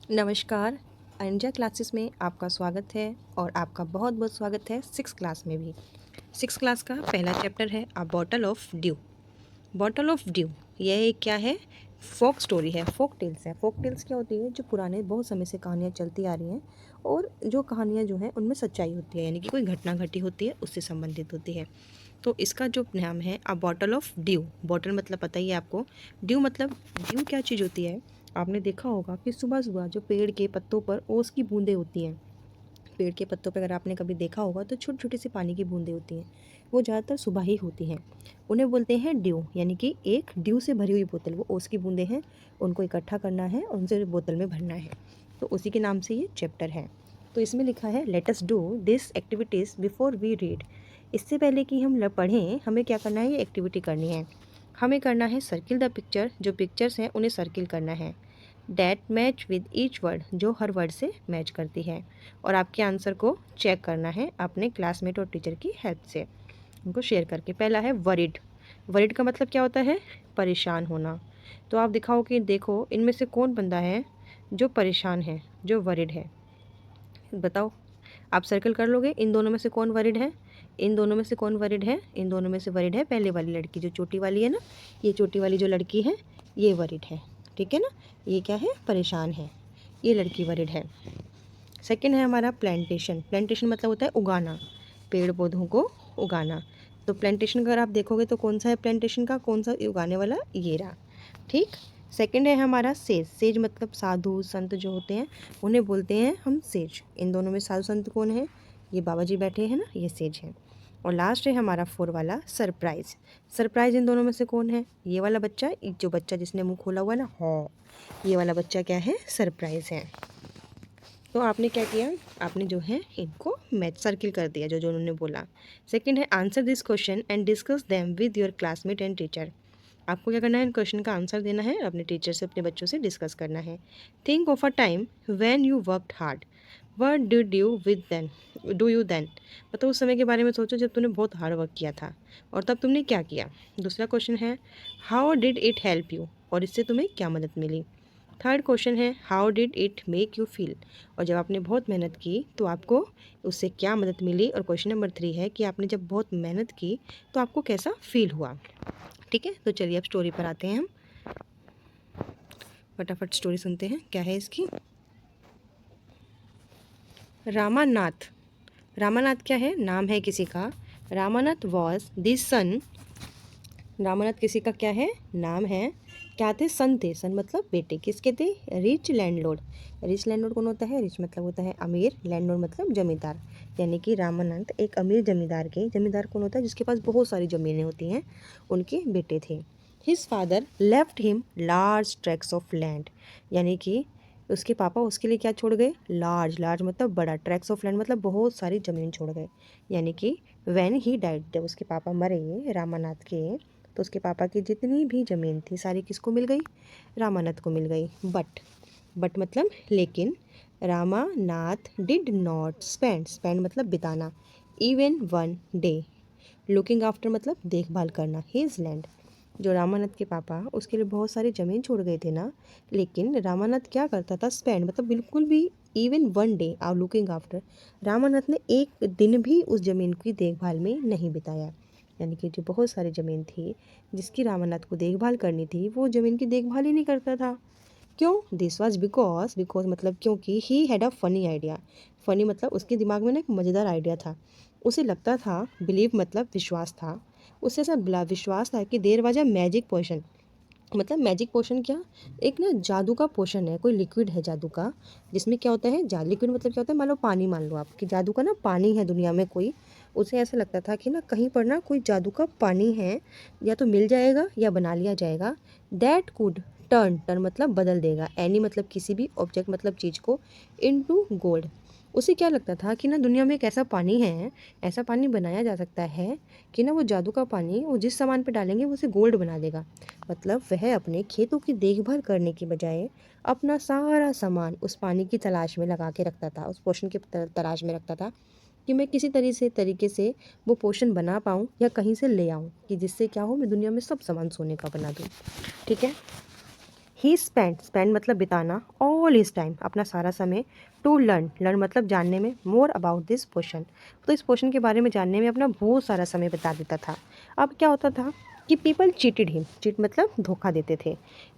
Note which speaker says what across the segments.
Speaker 1: नमस्कार। अंजा क्लासेस में आपका स्वागत है और आपका बहुत बहुत स्वागत है सिक्स क्लास में भी। सिक्स क्लास का पहला चैप्टर है अ bottle of due. Bottle of due यह एक क्या है, फोक स्टोरी है, फोक टेल्स है। फोक टेल्स क्या होती है, जो पुराने बहुत समय से कहानियाँ चलती आ रही हैं और जो कहानियाँ जो हैं उनमें सच्चाई होती है, यानी कि कोई घटना घटी होती है उससे संबंधित होती है। तो इसका जो नाम है अ बॉटल ऑफ ड्यू। बॉटल मतलब पता ही है आपको, ड्यू मतलब ड्यू क्या चीज़ होती है। आपने देखा होगा कि सुबह सुबह जो पेड़ के पत्तों पर ओस की बूंदें होती हैं, पेड़ के पत्तों पर अगर आपने कभी देखा होगा तो छोटी छोटी सी पानी की बूंदें होती हैं, वो ज़्यादातर सुबह ही होती हैं। उन्हें बोलते हैं ड्यू, यानी कि एक ड्यू से भरी हुई बोतल, वो ओस की बूंदें हैं, उनको इकट्ठा करना है और उनसे बोतल में भरना है। तो उसी के नाम से ये चैप्टर है। तो इसमें लिखा है let us do this activities before we read. इससे पहले कि हम पढ़ें, हमें क्या करना है, ये एक्टिविटी करनी है। हमें करना है सर्किल द पिक्चर, जो पिक्चर्स हैं उन्हें सर्किल करना है। That match with each word, जो हर वर्ड से मैच करती है। और आपके आंसर को चेक करना है अपने क्लासमेट और टीचर की हेल्प से, उनको शेयर करके। पहला है वरिड। वरिड का मतलब क्या होता है, परेशान होना। तो आप दिखाओ कि देखो इनमें से कौन बंदा है जो परेशान है, जो वरिड है, बताओ। आप सर्कल कर लोगे, इन दोनों में से कौन वरिड है, इन दोनों में से कौन वरिड है, इन दोनों में से वरिड है पहले वाली लड़की, जो चोटी वाली है ना, ये चोटी वाली जो लड़की है ये वरिड है, ठीक है ना। ये क्या है, परेशान है, ये लड़की वरिड है। सेकंड है हमारा प्लांटेशन। प्लांटेशन मतलब होता है उगाना, पेड़ पौधों को उगाना। तो प्लांटेशन अगर आप देखोगे तो कौन सा है प्लांटेशन का, कौन सा उगाने वाला, ये रहा, ठीक। सेकंड है हमारा सेज। सेज मतलब साधु संत जो होते हैं उन्हें बोलते हैं हम सेज। इन दोनों में साधु संत कौन है, ये बाबा जी बैठे हैं ना, ये सेज है। और लास्ट है हमारा फोर वाला सरप्राइज। सरप्राइज इन दोनों में से कौन है, ये वाला बच्चा, जो बच्चा जिसने मुंह खोला हुआ है ना, हाँ, ये वाला बच्चा क्या है, सरप्राइज है। तो आपने क्या किया, आपने जो है इनको मैच सर्किल कर दिया, जो जो उन्होंने बोला। सेकंड है answer this question and discuss them with your classmate and teacher. आपको क्या करना है, क्वेश्चन का आंसर देना है, अपने टीचर से, अपने बच्चों से डिस्कस करना है। Think of a time when you worked hard, what did you with then, do you then. मतलब उस समय के बारे में सोचो जब तुमने बहुत हार्ड वर्क किया था और तब तुमने क्या किया। दूसरा क्वेश्चन है how did it help you, और इससे तुम्हें क्या मदद मिली। थर्ड क्वेश्चन है how did it make you feel, और जब आपने बहुत मेहनत की तो आपको उससे क्या मदद मिली। और क्वेश्चन नंबर 3 है कि आपने जब बहुत मेहनत की तो आपको कैसा फील हुआ। ठीक है, तो चलिए अब स्टोरी पर आते हैं हम, फटाफट स्टोरी सुनते हैं क्या है इसकी। रामानाथ। रामानाथ क्या है, नाम है किसी का। रामानाथ वॉज दिस सन। रामानाथ किसी का क्या है, नाम है। क्या थे, सन थे। सन मतलब बेटे, किसके थे, रिच लैंडलॉर्ड। रिच लैंडलॉर्ड कौन होता है, रिच मतलब होता है अमीर, लैंडलॉर्ड मतलब जमींदार। यानी कि रामानंद एक अमीर जमींदार के, जमींदार कौन होता है, जिसके पास बहुत सारी ज़मीनें होती हैं, उनके बेटे थे। His father left him large tracts of land, यानी कि उसके पापा उसके लिए क्या छोड़ गए, लार्ज। लार्ज मतलब बड़ा, ट्रैक्ट्स ऑफ लैंड मतलब बहुत सारी ज़मीन छोड़ गए। यानी कि व्हेन ही डाइड, जब उसके पापा मरे रामानाथ के, तो उसके पापा की जितनी भी ज़मीन थी सारी किसको मिल गई, रामानाथ को मिल गई। बट मतलब लेकिन, Ramanath did not spend, spend मतलब बिताना, even one day, looking after मतलब देखभाल करना, हिज लैंड। जो रामानाथ के पापा उसके लिए बहुत सारी ज़मीन छोड़ गए थे ना, लेकिन रामानाथ क्या करता था, स्पेंड मतलब बिल्कुल भी, इवन वन डे और लुकिंग आफ्टर, रामानाथ ने एक दिन भी उस ज़मीन की देखभाल में नहीं बिताया। यानी कि जो बहुत सारी ज़मीन थी जिसकी रामानाथ को देखभाल करनी थी, वो ज़मीन की देखभाल ही नहीं करता था। क्यों, दिस वॉज बिकॉज, बिकॉज मतलब क्योंकि he had a funny idea. Funny मतलब उसके दिमाग में ना एक मज़ेदार आइडिया था। उसे लगता था, बिलीव मतलब विश्वास था, उसे ऐसा विश्वास था कि there was a magic potion. मतलब मैजिक पोशन क्या, एक ना जादू का पोशन है, कोई लिक्विड है जादू का, जिसमें क्या होता है, लिक्विड मतलब क्या होता है, मान लो पानी, मान लो आप कि जादू का ना पानी है दुनिया में कोई। उसे ऐसा लगता था कि ना कहीं पर ना कोई जादू का पानी है, या तो मिल जाएगा या बना लिया जाएगा। दैट कुड टर्न, टर्न मतलब बदल देगा, एनी मतलब किसी भी ऑब्जेक्ट मतलब चीज़ को, इनटू गोल्ड। उसे क्या लगता था कि ना दुनिया में एक ऐसा पानी है, ऐसा पानी बनाया जा सकता है कि ना वो जादू का पानी वो जिस सामान पे डालेंगे वो उसे गोल्ड बना देगा। मतलब वह अपने खेतों की देखभाल करने की बजाय अपना सारा सामान उस पानी की तलाश में लगा के रखता था, उस पोषण की तलाश में रखता था कि मैं किसी तरीके से वो पोषण बना पाऊँ या कहीं से ले आऊँ, कि जिससे क्या हो, मैं दुनिया में सब सामान सोने का बना दूँ। ठीक है। ही स्पेंड, स्पेंड मतलब बिताना, ऑल ऑल हिज टाइम, अपना सारा समय, टू लर्न, लर्न मतलब जानने में, मोर अबाउट दिस पोर्शन, तो इस पोर्शन के बारे में जानने में अपना बहुत सारा समय बता देता था। अब क्या होता था कि पीपल चीटेड हिम, चीट मतलब धोखा देते थे,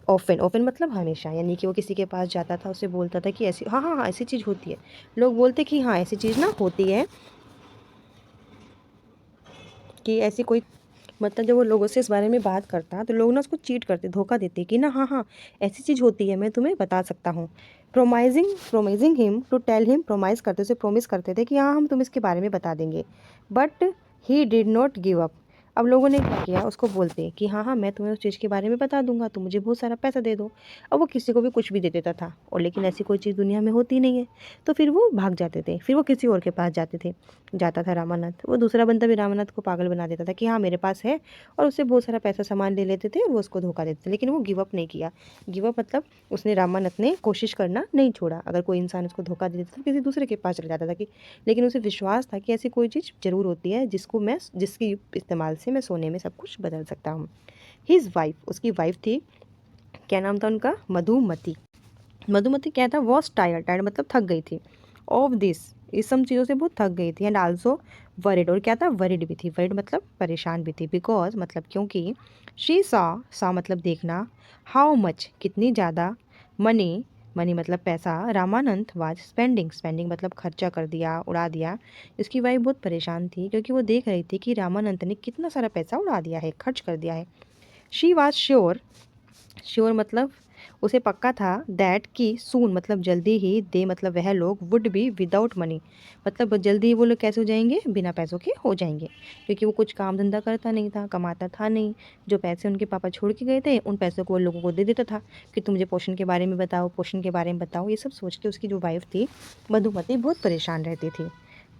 Speaker 1: ऑफन, ऑफन मतलब हमेशा, यानी कि वो किसी के पास जाता था, उससे बोलता था कि ऐसी, हाँ हाँ हाँ ऐसी चीज़ होती है, लोग बोलते कि हाँ ऐसी चीज़ ना होती है, कि ऐसी कोई, मतलब जब वो लोगों से इस बारे में बात करता तो लोग ना उसको चीट करते, धोखा देते कि ना हाँ हाँ ऐसी चीज़ होती है, मैं तुम्हें बता सकता हूँ। प्रोमाइजिंग हिम टू टेल हिम, प्रोमाइज़ करते, उसे प्रोमिस करते थे कि हाँ हम तुम्हें इसके बारे में बता देंगे, but he did not give up. अब लोगों ने क्या किया, उसको बोलते कि हाँ हाँ मैं तुम्हें उस चीज़ के बारे में बता दूंगा, तुम मुझे बहुत सारा पैसा दे दो। अब वो किसी को भी कुछ भी दे देता था, और लेकिन ऐसी कोई चीज़ दुनिया में होती नहीं है, तो फिर वो भाग जाते थे, फिर वो किसी और के पास जाते थे, जाता था रामानंद, वो दूसरा बंदा भी रामानंद को पागल बना देता था कि हाँ मेरे पास है, और उससे बहुत सारा पैसा सामान ले लेते थे और वो उसको धोखा देते थे, लेकिन वो गिव अप नहीं किया। गिव अप मतलब उसने, रामानंद ने कोशिश करना नहीं छोड़ा। अगर कोई इंसान उसको धोखा दे देता तो किसी दूसरे के पास चला जाता था, कि लेकिन उसे विश्वास था कि ऐसी कोई चीज़ ज़रूर होती है जिसको मैं, जिसके इस्तेमाल से मैं सोने में सब कुछ बदल सकता हूँ। हिज वाइफ, उसकी वाइफ थी, क्या नाम था उनका, मधुमती। मधुमती क्या था, वॉज टायर्ड, टायर्ड मतलब थक गई थी, ऑफ दिस, इस सब चीज़ों से बहुत थक गई थी, एंड आल्सो वरिड, और क्या था, वरिड भी थी, वरिड मतलब परेशान भी थी, बिकॉज मतलब क्योंकि, शी सा मतलब देखना, हाउ मच कितनी ज़्यादा, मनी, मनी मतलब पैसा, रामानंद वाज स्पेंडिंग, स्पेंडिंग मतलब खर्चा कर दिया, उड़ा दिया। इसकी वाइफ बहुत परेशान थी क्योंकि वो देख रही थी कि रामानंद ने कितना सारा पैसा उड़ा दिया है, खर्च कर दिया है। शी वाज श्योर, श्योर मतलब उसे पक्का था, दैट कि सून मतलब जल्दी ही, दे मतलब वह लोग, वुड बी विदाउट मनी मतलब जल्दी ही वो लोग कैसे हो जाएंगे, बिना पैसों के हो जाएंगे, क्योंकि वो कुछ काम धंधा करता नहीं था, कमाता था नहीं, जो पैसे उनके पापा छोड़ के गए थे उन पैसों को वो लोगों को दे देता था कि तुम मुझे पोषण के बारे में बताओ, पोषण के बारे में बताओ, ये सब सोच के उसकी जो वाइफ थी मधुमती बहुत परेशान रहती थी।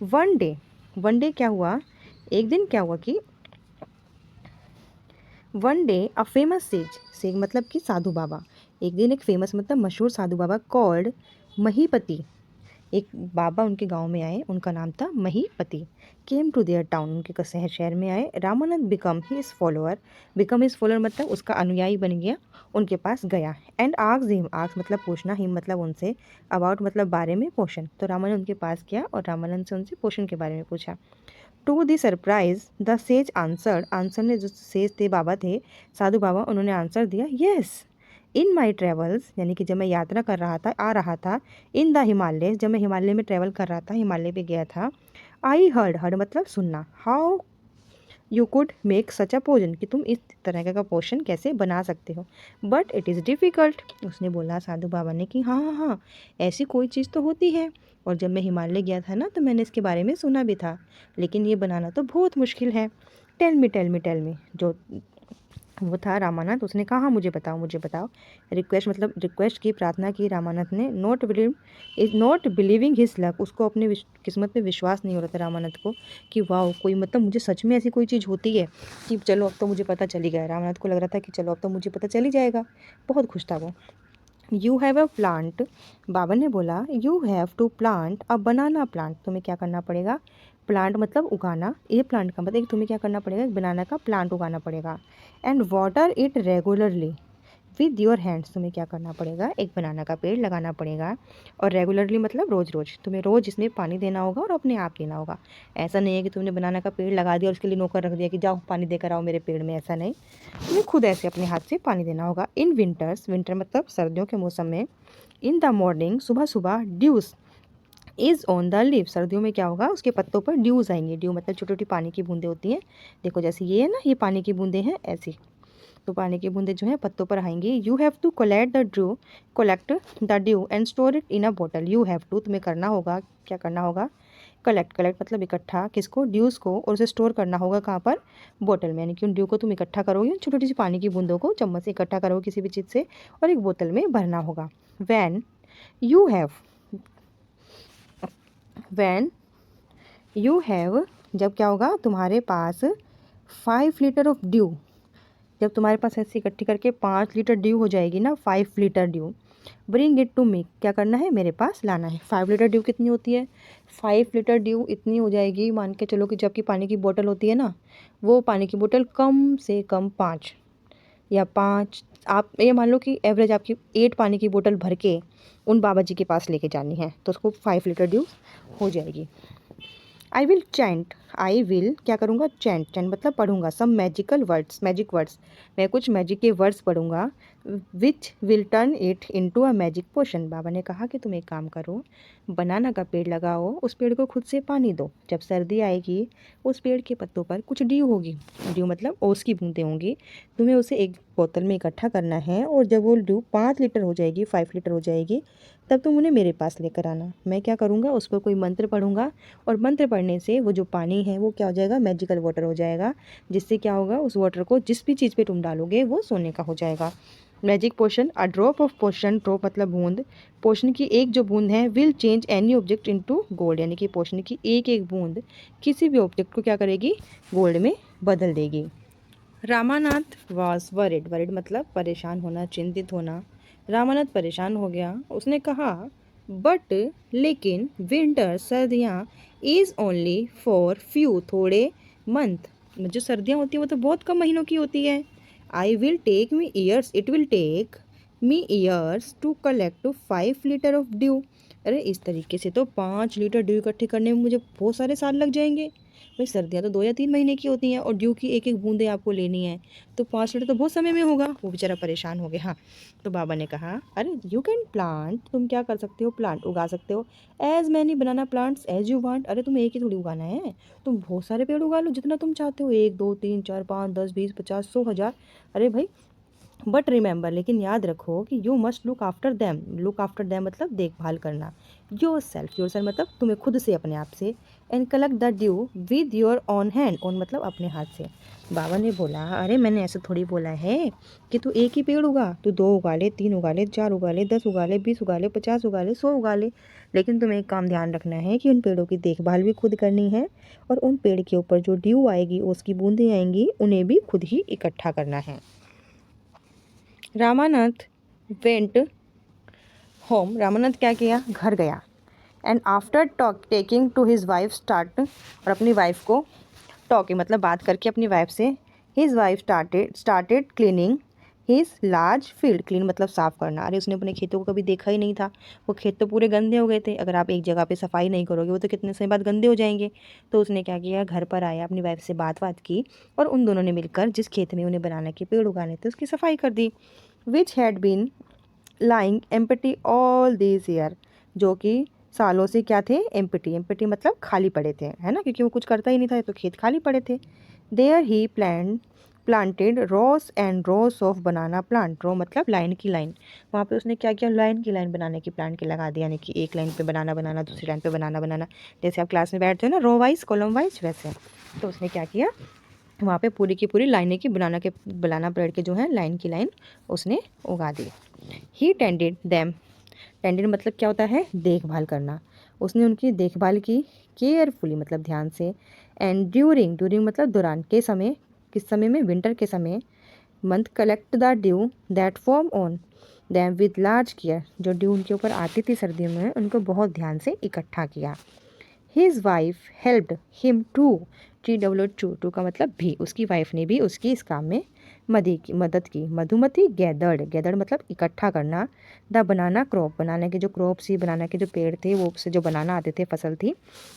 Speaker 1: वन डे क्या हुआ, एक दिन क्या हुआ कि, one day a famous says, says मतलब कि साधु बाबा, एक दिन एक फेमस मतलब मशहूर साधु बाबा, कॉल्ड महीपति, एक बाबा उनके गांव में आए, उनका नाम था महीपति, केम टू देयर टाउन, उनके शहर में आए, Ramanand become his follower, become his follower मतलब उसका अनुयायी बन गया, उनके पास गया, एंड आस्क्ड हिम, आस्क मतलब पूछना, हिम मतलब उनसे, अबाउट मतलब बारे में, पोषण, तो रामानंद उनके पास गया और रामानंद से उनसे पोषण के बारे में पूछा। To the surprise the sage answered, answer ने, जो सेज थे बाबा थे, साधु बाबा, उन्होंने आंसर दिया, यस, इन माई ट्रेवल्स, यानी कि जब मैं यात्रा कर रहा था, आ रहा था, इन द हिमालय, जब मैं हिमालय में ट्रैवल कर रहा था, हिमालय पे गया था, आई हर्ड, हर्ड मतलब सुनना, how you could make such a poison, कि तुम इस तरह का पोषण कैसे बना सकते हो, बट इट इज़ डिफ़िकल्ट, उसने बोला साधु बाबा ने कि हाँ हाँ हाँ ऐसी कोई चीज़ तो होती है, और जब मैं हिमालय गया था ना तो मैंने इसके बारे में सुना भी था, लेकिन ये बनाना तो बहुत मुश्किल है। टेल मी, जो वो था रामानंद, उसने कहा हाँ मुझे बताओ, मुझे बताओ। रिक्वेस्ट मतलब रिक्वेस्ट की, प्रार्थना की रामानंद ने, नॉट बिलीविंग हिज लक, उसको अपने किस्मत पे विश्वास नहीं हो रहा था रामानंद को, कि वाह कोई मतलब मुझे सच में ऐसी कोई चीज़ होती है, कि चलो अब तो मुझे पता चल ही गया। रामानंद को लग रहा था कि चलो अब तो मुझे पता चल ही जाएगा, बहुत खुश था वो। यू हैव अ प्लांट, बाबा ने बोला, you have to plant a banana plant, तुम्हें क्या करना पड़ेगा, प्लांट मतलब उगाना, ये प्लांट का मतलब तुम्हें क्या करना पड़ेगा, एक बनाना का प्लांट उगाना पड़ेगा, and water it regularly with your hands, तुम्हें क्या करना पड़ेगा, एक बनाना का पेड़ लगाना पड़ेगा, और रेगुलरली मतलब रोज़ रोज़, तुम्हें रोज़ इसमें पानी देना होगा और अपने आप देना होगा। ऐसा नहीं है कि तुमने बनाना का पेड़ लगा दिया और उसके लिए नौकर रख दिया कि जाओ पानी देकर आओ मेरे पेड़ में, ऐसा नहीं, तुम्हें खुद ऐसे अपने हाथ से पानी देना होगा। इन विंटर्स, विंटर मतलब सर्दियों के मौसम में, इन द मॉर्निंग सुबह सुबह, dews is on the leave, सर्दियों में क्या होगा, उसके पत्तों पर ड्यूज आएंगे, ड्यू मतलब छोटी छोटी पानी की बूंदें होती हैं, देखो जैसे ये है ना, ये पानी की बूंदें हैं ऐसी, तो पानी की बूंदें जो है पत्तों पर आएंगी। You have to collect the dew and store it in a bottle, you have to तुम्हें करना होगा, क्या करना होगा, कलेक्ट मतलब इकट्ठा, किसको, ड्यूज़ को, और उसे स्टोर करना होगा कहाँ पर, बोतल में, यानी कि उन ड्यू को तुम इकट्ठा करोगे, छोटी छोटी सी पानी की बूंदों को चम्मच से इकट्ठा करोगे किसी भी चीज़ से, और एक बोतल में भरना होगा। When you have, when you have, जब क्या होगा तुम्हारे पास, 5 लीटर ऑफ ड्यू, जब तुम्हारे पास ऐसे इकट्ठी करके 5 लीटर ड्यू हो जाएगी ना, 5 litre dew, bring it to me, क्या करना है, मेरे पास लाना है। 5 लीटर ड्यू कितनी होती है, 5 लीटर ड्यू इतनी हो जाएगी, मान के चलो कि जबकि पानी की बोतल होती है ना, वो पानी की बोतल कम से कम 5, या 5, आप ये मान लो कि एवरेज आपकी 8 पानी की बोतल भर के उन बाबा जी के पास लेके जानी है, तो उसको 5 लीटर ड्यू हो जाएगी। I will chant, I will क्या करूँगा, चैंट, चैंट मतलब पढ़ूंगा, some magical words, magic words, मैं कुछ मैजिक के वर्ड्स पढ़ूंगा, which will turn it into a magic potion. बाबा ने कहा कि तुम एक काम करो, बनाना का पेड़ लगाओ, उस पेड़ को खुद से पानी दो, जब सर्दी आएगी उस पेड़ के पत्तों पर कुछ ड्यू होगी, ड्यू मतलब ओस की बूंदें होंगी, तुम्हें उसे एक बोतल में इकट्ठा करना है, और जब वो ड्यू 5 लीटर हो जाएगी, 5 लीटर हो जाएगी, तब तुम उन्हें मेरे पास लेकर आना। मैं क्या करूँगा, उस पर कोई मंत्र पढ़ूंगा, और मंत्र पढ़ने से वो जो पानी है वो क्या हो जाएगा, मैजिकल वाटर हो जाएगा, जिससे क्या होगा, उस वाटर को जिस भी चीज़ पे तुम डालोगे वो सोने का हो जाएगा। Magic potion, a drop of potion, drop मतलब बूंद, पोशन की एक जो बूंद है, will change any object into gold, यानी कि पोशन की एक एक बूंद किसी भी ऑब्जेक्ट को क्या करेगी, गोल्ड में बदल देगी। रामानाथ वॉज वरिड, वरिड मतलब परेशान होना, चिंतित होना। रामानाथ परेशान हो गया, उसने कहा बट लेकिन विंटर सर्दियाँ इज़ ओनली फॉर फ्यू, थोड़े मंथ, जो सर्दियाँ होती हैं वो तो बहुत कम महीनों की होती है। I will take me years, it will take me years to collect 5 litre of dew. अरे इस तरीके से तो 5 लीटर ड्यू इकट्ठे करने में मुझे बहुत सारे साल लग जाएंगे। भाई सर्दियाँ तो 2 या 3 महीने की होती हैं, और ड्यू की एक एक बूंदे आपको लेनी है, तो 5 लीटर तो बहुत समय में होगा। वो बेचारा परेशान हो गया। हाँ, तो बाबा ने कहा अरे यू कैन प्लांट, तुम क्या कर सकते हो, प्लांट उगा सकते हो, as many banana plants as you want. अरे तुम एक ही थोड़ी उगाना है, तुम बहुत सारे पेड़ उगा लो जितना तुम चाहते हो, 1 2 3 4 5 10 20 50 100 1000। अरे भाई बट रिमेंबर, लेकिन याद रखो कि you must look after them, look after them मतलब देखभाल करना, योर सेल्फ मतलब तुम्हें खुद से, अपने आप से, and collect the due with your on hand, on मतलब अपने हाथ से। बाबा ने बोला अरे मैंने ऐसे थोड़ी बोला है कि तू एक ही पेड़ उगा, तू 2 उगा ले, 3 उगा ले, 4 उगा ले, 10 उगा ले, 20 उगा ले, 50 उगा ले, 100 उगा ले, लेकिन तुम्हें एक काम ध्यान रखना है कि उन पेड़ों की देखभाल भी खुद करनी है, और उन पेड़ के ऊपर जो ड्यू आएगी, उसकी बूंदें आएंगी, उन्हें भी खुद ही इकट्ठा करना है। रामानाथ वेंट होम, रामानाथ क्या किया, घर गया, and after talk taking to his wife start, और अपनी वाइफ को टॉकिंग मतलब बात करके अपनी वाइफ से, his wife started cleaning his large field, clean मतलब साफ़ करना। अरे उसने अपने खेतों को कभी देखा ही नहीं था, वो खेत तो पूरे गंदे हो गए थे, अगर आप एक जगह पे सफाई नहीं करोगे वो तो कितने समय बाद गंदे हो जाएंगे। तो उसने क्या किया, घर पर आया, अपनी वाइफ से बात की, और उन दोनों ने मिलकर जिस खेत में उन्हें बनाना के पेड़ उगाने थे उसकी सफाई कर दी, which had been lying empty all this year, जो कि सालों से क्या थे, एम्प्टी, एम्प्टी मतलब खाली पड़े थे, है ना, क्योंकि वो कुछ करता ही नहीं था तो खेत खाली पड़े थे। There he planted rows and rows of banana plant, row मतलब लाइन की लाइन, वहाँ पे उसने क्या किया, लाइन की लाइन बनाने की प्लांट के लगा दिया, यानी कि एक लाइन पे बनाना, दूसरी लाइन पे बनाना, जैसे आप क्लास में बैठते हो ना, रो वाइज कॉलम वाइज, वैसे। तो उसने क्या किया, वहाँ पे पूरी की पूरी लाइनें की बनाना पेड़ के जो है लाइन की लाइन उसने उगा दी। ही टेंडेड दैम, टेंडेड मतलब क्या होता है, देखभाल करना, उसने उनकी देखभाल की, केयरफुली मतलब ध्यान से, एंड ड्यूरिंग मतलब दौरान, के समय, किस समय में, विंटर के समय, month collect the due that form on them with large care, जो ड्यू उनके ऊपर आती थी सर्दियों में उनको बहुत ध्यान से इकट्ठा किया। His wife helped him to, to का मतलब भी, उसकी वाइफ ने भी उसकी इस काम में मदद की। मधुमती गैदर्ड मतलब इकट्ठा करना, द बनाना क्रॉप, बनाना के जो क्रॉप थी, बनाना के जो पेड़ थे, वो उससे जो बनाना आते थे, फसल थी,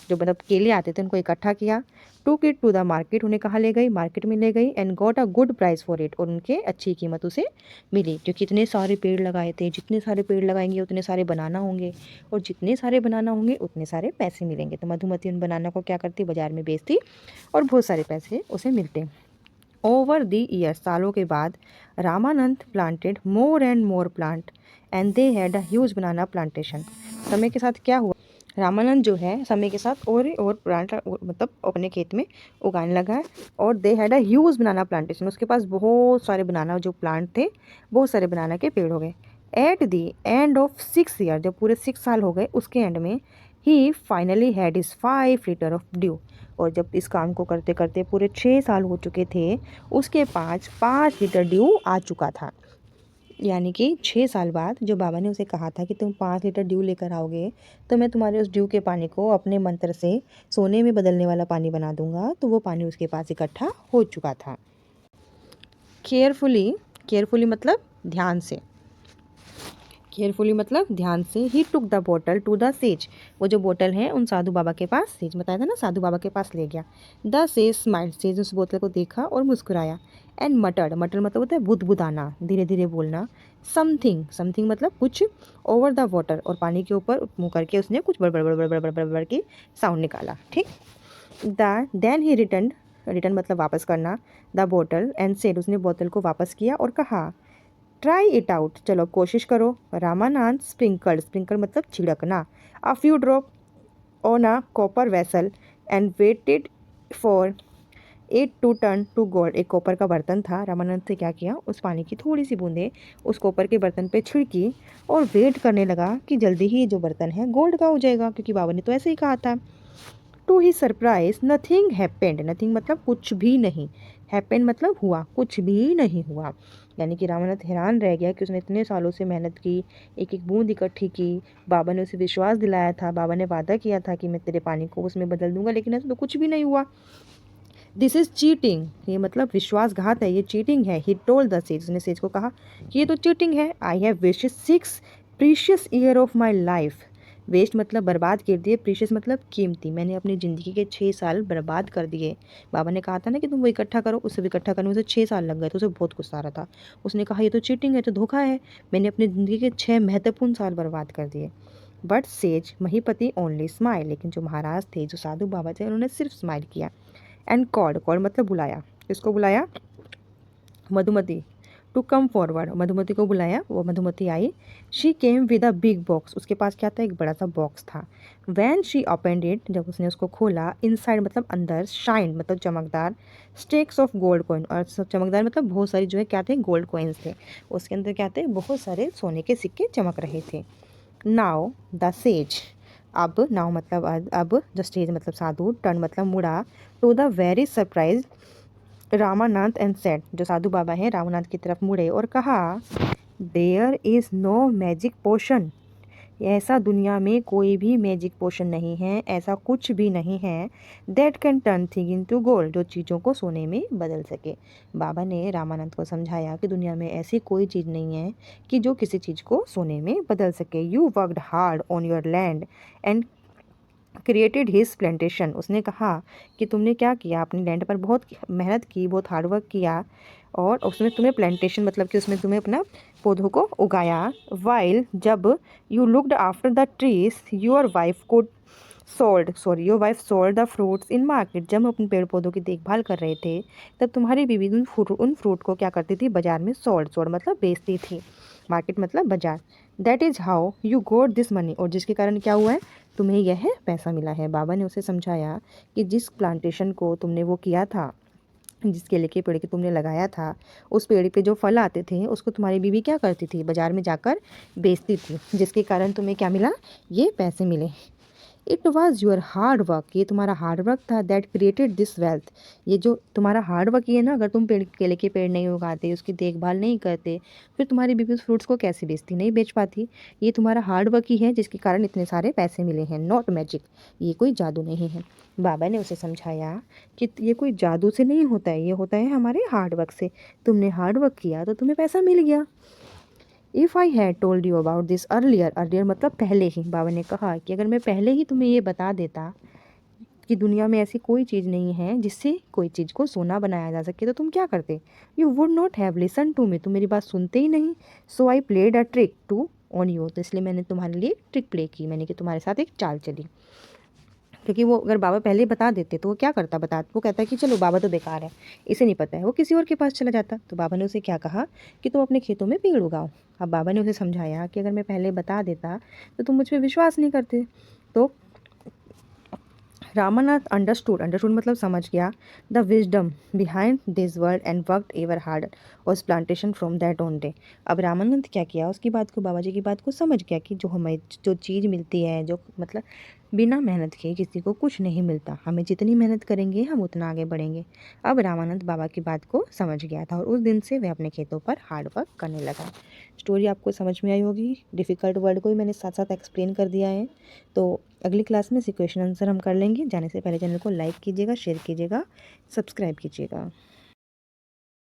Speaker 1: जो मतलब केले आते थे, उनको इकट्ठा किया। टूक इट टू द मार्केट, उन्हें कहाँ ले गई, मार्केट में ले गई, and got a good price for it, और उनके अच्छी कीमत उसे मिली, क्योंकि इतने सारे पेड़ लगाए थे, जितने सारे पेड़ लगाएंगे उतने सारे बनाना होंगे, और जितने सारे बनाना होंगे उतने सारे पैसे मिलेंगे। तो मधुमती उन बनाना को क्या करती, बाजार में बेचती, और बहुत सारे पैसे उसे मिलते। ओवर द ईयर, सालों के बाद, Ramanand planted more and more plant and they had a huge banana plantation. समय के साथ क्या हुआ, रामानंद जो है समय के साथ और प्लांट मतलब अपने खेत में उगाने लगा है, और they had a huge banana plantation, उसके पास बहुत सारे बनाना जो प्लांट थे, बहुत सारे बनाना के पेड़ हो गए। At the end of 6 year, जब पूरे 6 साल हो गए उसके एंड में, he finally had is 5 litre of dew, और जब इस काम को करते करते पूरे 6 साल हो चुके थे, उसके पास 5 लीटर ड्यू आ चुका था। यानी कि 6 साल बाद जो बाबा ने उसे कहा था कि तुम 5 लीटर ड्यू लेकर आओगे तो मैं तुम्हारे उस ड्यू के पानी को अपने मंत्र से सोने में बदलने वाला पानी बना दूंगा, तो वो पानी उसके पास इकट्ठा हो चुका था। केयरफुली केयरफुली मतलब ध्यान से, केयरफुली मतलब ध्यान से। He took the bottle to the sage, वो जो बोतल है उन साधु बाबा के पास, सेज बताया था ना, साधु बाबा के पास ले गया। द सेज स्माइल, सेज उस बोतल को देखा और मुस्कुराया। एंड मटर्ड, मटर मतलब होता है बुदबुदाना, धीरे धीरे बोलना। समथिंग, समथिंग मतलब कुछ। ओवर द वाटर, और पानी के ऊपर मुँह करके उसने कुछ बड़बड़ बड़बड़ बड़बड़ बड़बड़ की साउंड निकाला। ठीक। देन ही रिटर्न, रिटर्न मतलब वापस करना, द बोतल एंड सेड, उसने बोतल को वापस किया और कहा ट्राई इट आउट, चलो कोशिश करो। रामानंद स्प्रिंकल, स्प्रिंकल मतलब छिड़कना, a few drop on a copper vessel and waited for it to turn to gold. एक कॉपर का बर्तन था, रामानंद से क्या किया, उस पानी की थोड़ी सी बूंदें उस कॉपर के बर्तन पे छिड़की और वेट करने लगा कि जल्दी ही जो बर्तन है गोल्ड का हो जाएगा, क्योंकि बाबा ने तो ऐसे ही कहा था। To he surprise nothing happened, nothing मतलब कुछ भी नहीं, हैपेंड मतलब हुआ, कुछ भी नहीं हुआ। यानी कि रामानंद हैरान रह गया कि उसने इतने सालों से मेहनत की, एक एक बूंद इकट्ठी की, बाबा ने उसे विश्वास दिलाया था, बाबा ने वादा किया था कि मैं तेरे पानी को उसमें बदल दूंगा, लेकिन ऐसा तो कुछ भी नहीं हुआ। दिस इज चीटिंग, ये मतलब विश्वासघात है, ये चीटिंग है। ही टोल्ड द सेज, उसने सेज को कहा कि ये तो चीटिंग है। I have wasted 6 precious year of my life, waste मतलब बर्बाद कर दिए, प्रीशियस मतलब कीमती, मैंने अपनी ज़िंदगी के 6 साल बर्बाद कर दिए। बाबा ने कहा था ना कि तुम वो इकट्ठा करो, उसे भी इकट्ठा करने में उसे 6 साल लग गए, तो उसे बहुत गुस्सा आ रहा था। उसने कहा ये तो चीटिंग है, तो धोखा है, मैंने अपनी ज़िंदगी के 6 महत्वपूर्ण साल बर्बाद कर दिए। बट सेज महीपति ओनली स्माइल, लेकिन जो महाराज थे, जो साधु बाबा थे, उन्होंने सिर्फ स्माइल किया। एंड कॉल्ड, कॉल्ड मतलब बुलाया, किसको बुलाया, Madhumati, to come forward, Madhumati को बुलाया, वो मधुमति आई। She came with a big box, उसके पास क्या था, एक बड़ा सा बॉक्स था। वैन शी ओपनड इट, जब उसने उसको खोला, इनसाइड मतलब अंदर, शाइन मतलब चमकदार, स्टेक्स ऑफ गोल्ड कॉइन, और सब चमकदार मतलब बहुत सारी जो है क्या थे, गोल्ड कॉइन्स थे। उसके अंदर क्या थे, बहुत सारे सोने के सिक्के चमक रहे थे। नाउ द सेज, अब, नाउ मतलब अब, द स्टेज मतलब साधु, टर्न मतलब मुड़ा, to the very surprise Ramanath and said, जो साधु बाबा हैं रामानाथ की तरफ मुड़े और कहा there is no magic potion, ऐसा दुनिया में कोई भी मैजिक पोशन नहीं है, ऐसा कुछ भी नहीं है that can turn thing into gold, जो चीज़ों को सोने में बदल सके। बाबा ने रामानंद को समझाया कि दुनिया में ऐसी कोई चीज़ नहीं है कि जो किसी चीज़ को सोने में बदल सके। You worked hard on your land and created his plantation, उसने कहा कि तुमने क्या किया, अपनी लैंड पर बहुत मेहनत की, बहुत हार्डवर्क किया, और उसमें तुम्हें प्लांटेशन मतलब कि उसमें तुम्हें अपना पौधों को उगाया। वाइल, जब you looked after the trees your wife को your wife sold the fruits in market, जब हम अपने पेड़ पौधों की देखभाल कर रहे थे तब तुम्हारी बीवी उन फ्रूट को क्या करती थी, बाजार में सोल्ड मतलब बेचती थी, मार्केट मतलब बाजार। That is how you got this money, और जिसके कारण क्या हुआ है, तुम्हें यह पैसा मिला है। बाबा ने उसे समझाया कि जिस प्लांटेशन को तुमने वो किया था, जिस केले के पेड़ के तुमने लगाया था, उस पेड़ पे जो फल आते थे उसको तुम्हारी बीवी क्या करती थी, बाजार में जाकर बेचती थी, जिसके कारण तुम्हें क्या मिला, ये पैसे मिले। It was your hard work, ये तुम्हारा हार्ड वर्क था, दैट क्रिएटेड दिस वेल्थ, ये जो तुम्हारा हार्ड वर्क ही है ना, अगर तुम पेड़ केले के पेड़ नहीं उगाते, उसकी देखभाल नहीं करते, फिर तुम्हारी बीवी उस फ्रूट्स को कैसे बेचती, नहीं बेच पाती। ये तुम्हारा हार्ड वर्क ही है जिसके कारण इतने सारे पैसे मिले हैं, नॉट मैजिक, ये कोई जादू नहीं है। बाबा ने उसे समझाया कि ये कोई जादू से नहीं होता है, ये होता है हमारे हार्ड वर्क से, तुमने हार्ड वर्क किया तो तुम्हें पैसा मिल गया। If I had told you about this earlier, earlier मतलब पहले ही, बाबा ने कहा कि अगर मैं पहले ही तुम्हें ये बता देता कि दुनिया में ऐसी कोई चीज़ नहीं है जिससे कोई चीज़ को सोना बनाया जा सके, तो तुम क्या करते, you would not have listen to me, तुम मेरी बात सुनते ही नहीं। So I played a trick to on you, तो इसलिए मैंने तुम्हारे लिए ट्रिक प्ले की, मैंने कि तुम्हारे साथ एक चाल चली, क्योंकि वो अगर बाबा पहले ही बता देते तो वो क्या करता, वो कहता कि चलो बाबा तो बेकार है, इसे नहीं पता है, वो किसी और के पास चला जाता। तो बाबा ने उसे क्या कहा कि तुम अपने खेतों में पेड़ उगाओ। अब बाबा ने उसे समझाया कि अगर मैं पहले बता देता तो तुम मुझ पर विश्वास नहीं करते। तो रामानाथ अंडरस्टूड, अंडरस्टूड मतलब समझ गया, the wisdom behind this world and worked ever hard और plantation from that own day. अब रामानंद क्या किया, उसकी बात को, बाबा जी की बात को समझ गया कि जो हमें जो चीज़ मिलती है, जो मतलब बिना मेहनत के किसी को कुछ नहीं मिलता, हमें जितनी मेहनत करेंगे हम उतना आगे बढ़ेंगे। अब रामानंद बाबा की बात को समझ गया था और उस दिन से वह अपने खेतों पर हार्ड वर्क करने लगा। स्टोरी आपको समझ में आई होगी, डिफ़िकल्ट वर्ड को भी मैंने साथ साथ एक्सप्लेन कर दिया है। तो अगली क्लास में इसे क्वेश्चन आंसर हम कर लेंगे। जाने से पहले चैनल को लाइक कीजिएगा, शेयर कीजिएगा, सब्सक्राइब कीजिएगा।